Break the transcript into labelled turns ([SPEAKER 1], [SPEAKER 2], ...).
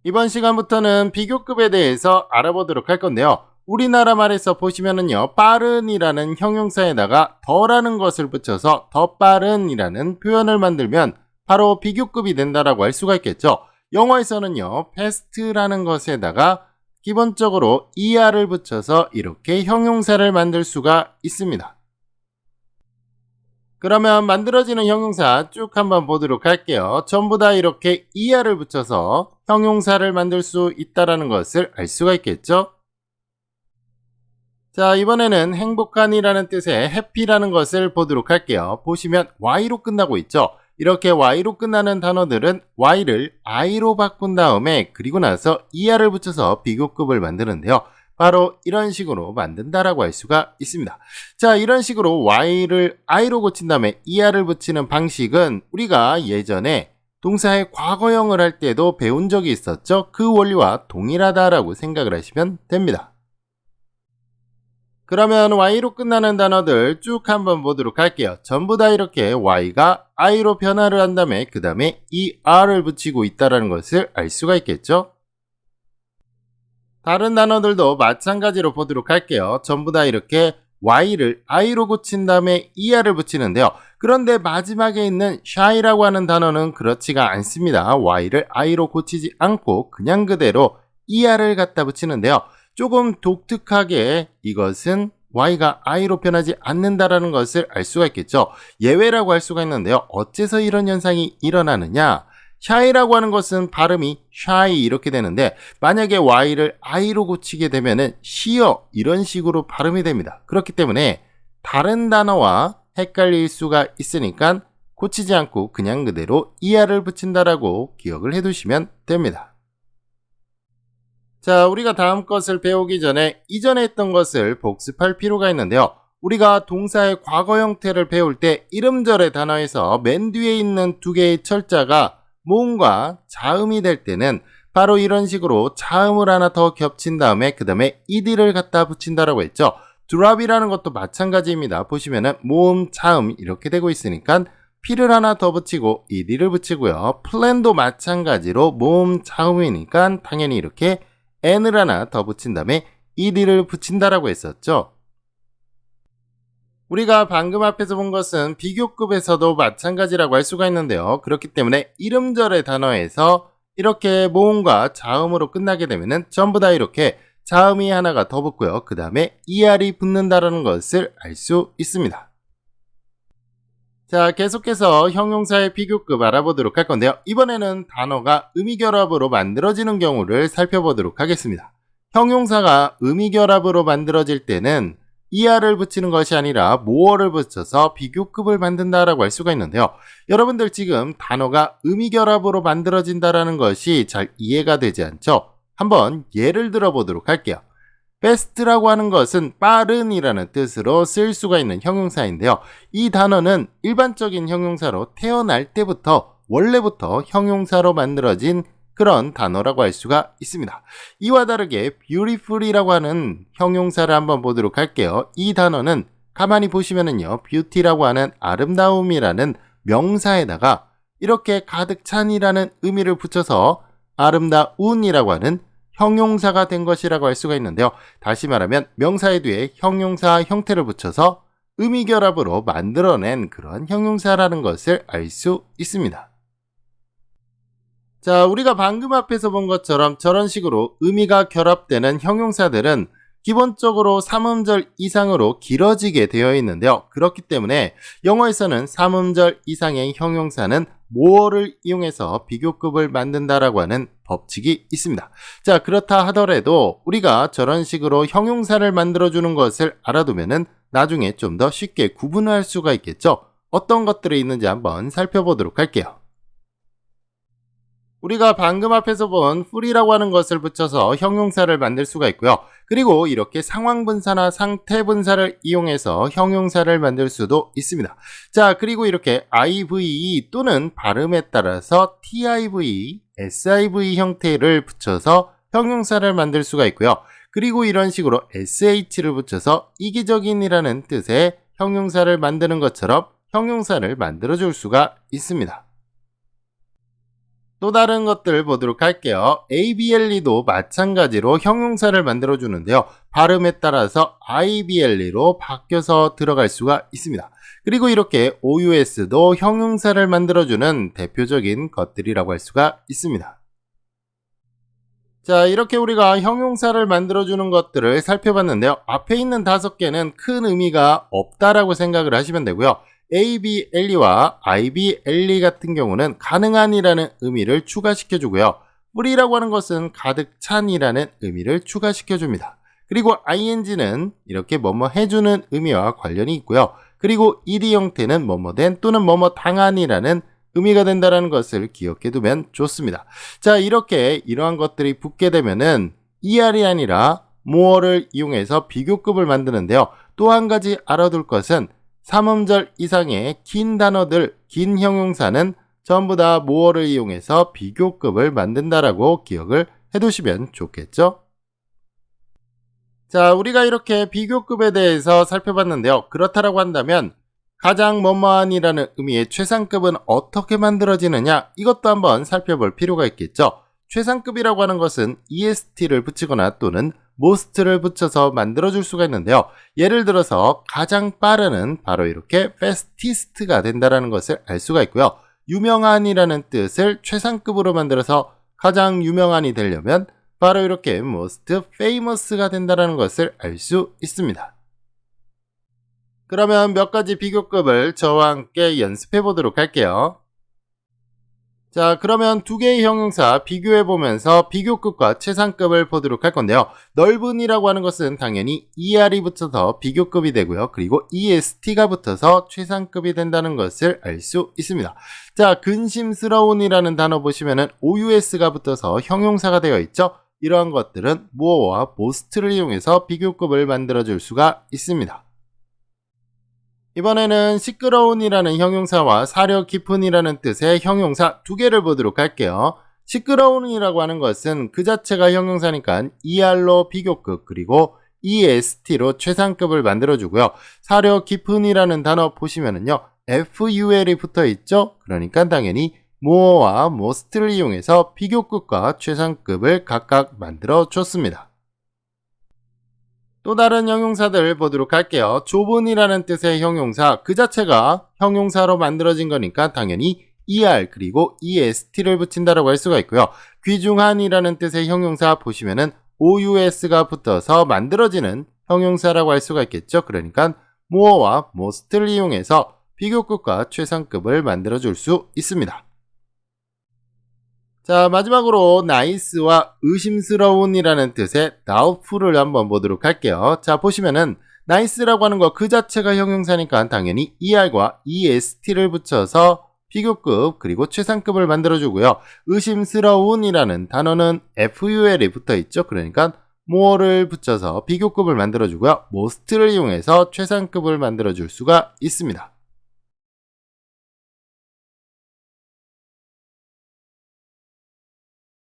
[SPEAKER 1] 이번 시간부터는 비교급에 대해서 알아보도록 할 건데요. 우리나라 말에서 보시면은요, 빠른이라는 형용사에다가 더라는 것을 붙여서 더 빠른이라는 표현을 만들면 바로 비교급이 된다라고 할 수가 있겠죠. 영어에서는요, fast라는 것에다가 기본적으로 er를 붙여서 이렇게 형용사를 만들 수가 있습니다. 그러면 만들어지는 형용사 쭉 한번 보도록 할게요. 전부 다 이렇게 er를 붙여서 형용사를 만들 수 있다는 것을 알 수가 있겠죠. 자, 이번에는 행복한이라는 뜻의 happy라는 것을 보도록 할게요. 보시면 y로 끝나고 있죠. 이렇게 y로 끝나는 단어들은 y를 i로 바꾼 다음에 그리고 나서 er를 붙여서 비교급을 만드는데요. 바로 이런 식으로 만든다라고 할 수가 있습니다. 자, 이런 식으로 y를 i로 고친 다음에 er를 붙이는 방식은 우리가 예전에 동사의 과거형을 할 때도 배운 적이 있었죠. 그 원리와 동일하다라고 생각을 하시면 됩니다. 그러면 y로 끝나는 단어들 쭉 한번 보도록 할게요. 전부 다 이렇게 y가 i로 변화를 한 다음에 그 다음에 er를 붙이고 있다는 것을 알 수가 있겠죠. 다른 단어들도 마찬가지로 보도록 할게요. 전부 다 이렇게 y를 i로 고친 다음에 er를 붙이는데요. 그런데 마지막에 있는 shy라고 하는 단어는 그렇지가 않습니다. y를 i로 고치지 않고 그냥 그대로 er를 갖다 붙이는데요. 조금 독특하게 이것은 y가 i로 변하지 않는다라는 것을 알 수가 있겠죠. 예외라고 할 수가 있는데요. 어째서 이런 현상이 일어나느냐? shy라고 하는 것은 발음이 shy 이렇게 되는데 만약에 y를 i로 고치게 되면은 시어 이런 식으로 발음이 됩니다. 그렇기 때문에 다른 단어와 헷갈릴 수가 있으니까 고치지 않고 그냥 그대로 er를 붙인다라고 기억을 해두시면 됩니다. 자, 우리가 다음 것을 배우기 전에 이전에 했던 것을 복습할 필요가 있는데요. 우리가 동사의 과거 형태를 배울 때 이름절의 단어에서 맨 뒤에 있는 두 개의 철자가 모음과 자음이 될 때는 바로 이런 식으로 자음을 하나 더 겹친 다음에 그 다음에 ed를 갖다 붙인다라고 했죠. drop이라는 것도 마찬가지입니다. 보시면은 모음, 자음 이렇게 되고 있으니까 p를 하나 더 붙이고 ed를 붙이고요. plan도 마찬가지로 모음, 자음이니까 당연히 이렇게 n을 하나 더 붙인 다음에 ed를 붙인다라고 했었죠. 우리가 방금 앞에서 본 것은 비교급에서도 마찬가지라고 할 수가 있는데요. 그렇기 때문에 이름절의 단어에서 이렇게 모음과 자음으로 끝나게 되면은 전부 다 이렇게 자음이 하나가 더 붙고요. 그 다음에 er이 붙는다는 것을 알 수 있습니다. 자, 계속해서 형용사의 비교급 알아보도록 할 건데요. 이번에는 단어가 의미결합으로 만들어지는 경우를 살펴보도록 하겠습니다. 형용사가 의미결합으로 만들어질 때는 er를 붙이는 것이 아니라 more를 붙여서 비교급을 만든다라고 할 수가 있는데요. 여러분들 지금 단어가 의미결합으로 만들어진다라는 것이 잘 이해가 되지 않죠? 한번 예를 들어 보도록 할게요. fast라고 하는 것은 빠른이라는 뜻으로 쓸 수가 있는 형용사인데요. 이 단어는 일반적인 형용사로 태어날 때부터 원래부터 형용사로 만들어진 그런 단어라고 할 수가 있습니다. 이와 다르게 beautiful이라고 하는 형용사를 한번 보도록 할게요. 이 단어는 가만히 보시면은요, beauty라고 하는 아름다움이라는 명사에다가 이렇게 가득 찬이라는 의미를 붙여서 아름다운이라고 하는 형용사가 된 것이라고 할 수가 있는데요. 다시 말하면 명사의 뒤에 형용사 형태를 붙여서 의미결합으로 만들어낸 그런 형용사라는 것을 알 수 있습니다. 자, 우리가 방금 앞에서 본 것처럼 저런 식으로 의미가 결합되는 형용사들은 기본적으로 3음절 이상으로 길어지게 되어 있는데요. 그렇기 때문에 영어에서는 3음절 이상의 형용사는 more를 이용해서 비교급을 만든다라고 하는 법칙이 있습니다. 자, 그렇다 하더라도 우리가 저런 식으로 형용사를 만들어주는 것을 알아두면은 나중에 좀 더 쉽게 구분할 수가 있겠죠. 어떤 것들이 있는지 한번 살펴보도록 할게요. 우리가 방금 앞에서 본 fully라고 하는 것을 붙여서 형용사를 만들 수가 있고요. 그리고 이렇게 상황분사나 상태분사를 이용해서 형용사를 만들 수도 있습니다. 자, 그리고 이렇게 IVE 또는 발음에 따라서 TIV, SIV 형태를 붙여서 형용사를 만들 수가 있고요. 그리고 이런 식으로 SH를 붙여서 이기적인이라는 뜻의 형용사를 만드는 것처럼 형용사를 만들어 줄 수가 있습니다. 또 다른 것들 보도록 할게요. ABLE도 마찬가지로 형용사를 만들어 주는데요. 발음에 따라서 IBLE로 바뀌어서 들어갈 수가 있습니다. 그리고 이렇게 OUS도 형용사를 만들어 주는 대표적인 것들이라고 할 수가 있습니다. 자, 이렇게 우리가 형용사를 만들어주는 것들을 살펴봤는데요. 앞에 있는 5개는 큰 의미가 없다라고 생각을 하시면 되고요. ABLE와 IBLE 같은 경우는 가능한이라는 의미를 추가시켜주고요. 뿌리라고 하는 것은 가득 찬이라는 의미를 추가시켜줍니다. 그리고 ing는 이렇게 뭐뭐 해주는 의미와 관련이 있고요. 그리고 ed 형태는 뭐뭐 된 또는 뭐뭐 당한이라는 의미가 된다는 것을 기억해 두면 좋습니다. 자, 이렇게 이러한 것들이 붙게 되면은 ER이 아니라 more를 이용해서 비교급을 만드는데요. 또 한 가지 알아둘 것은 3음절 이상의 긴 단어들, 긴 형용사는 전부 다 more를 이용해서 비교급을 만든다라고 기억을 해 두시면 좋겠죠? 자, 우리가 이렇게 비교급에 대해서 살펴봤는데요. 그렇다라고 한다면 가장 뭐뭐한이라는 의미의 최상급은 어떻게 만들어지느냐, 이것도 한번 살펴볼 필요가 있겠죠. 최상급이라고 하는 것은 EST를 붙이거나 또는 MOST를 붙여서 만들어줄 수가 있는데요. 예를 들어서 가장 빠른은 바로 이렇게 fastest가 된다는 것을 알 수가 있고요. 유명한이라는 뜻을 최상급으로 만들어서 가장 유명한이 되려면 바로 이렇게 most famous가 된다는 것을 알 수 있습니다. 그러면 몇 가지 비교급을 저와 함께 연습해 보도록 할게요. 자, 그러면 두 개의 형용사 비교해 보면서 비교급과 최상급을 보도록 할 건데요. 넓은이라고 하는 것은 당연히 ER이 붙어서 비교급이 되고요. 그리고 EST가 붙어서 최상급이 된다는 것을 알 수 있습니다. 자, 근심스러운이라는 단어 보시면은 OUS가 붙어서 형용사가 되어 있죠. 이러한 것들은 more와 most를 이용해서 비교급을 만들어 줄 수가 있습니다. 이번에는 시끄러운이라는 형용사와 사려 깊은이라는 뜻의 형용사 두 개를 보도록 할게요. 시끄러운이라고 하는 것은 그 자체가 형용사니까 ER로 비교급 그리고 EST로 최상급을 만들어주고요. 사려 깊은이라는 단어 보시면은요. FUL이 붙어 있죠. 그러니까 당연히 more와 most를 이용해서 비교급과 최상급을 각각 만들어 줬습니다. 또 다른 형용사들 보도록 할게요. 좁은이라는 뜻의 형용사, 그 자체가 형용사로 만들어진 거니까 당연히 ER 그리고 EST를 붙인다라고 할 수가 있고요. 귀중한이라는 뜻의 형용사 보시면은 OUS가 붙어서 만들어지는 형용사라고 할 수가 있겠죠. 그러니까 more와 most를 이용해서 비교급과 최상급을 만들어 줄 수 있습니다. 자, 마지막으로 nice와 의심스러운이라는 뜻의 doubtful을 한번 보도록 할게요. 자, 보시면은 nice라고 하는 거 그 자체가 형용사니까 당연히 ER과 EST를 붙여서 비교급 그리고 최상급을 만들어주고요. 의심스러운이라는 단어는 FUL이 붙어있죠. 그러니까 more를 붙여서 비교급을 만들어주고요. most를 이용해서 최상급을 만들어줄 수가 있습니다.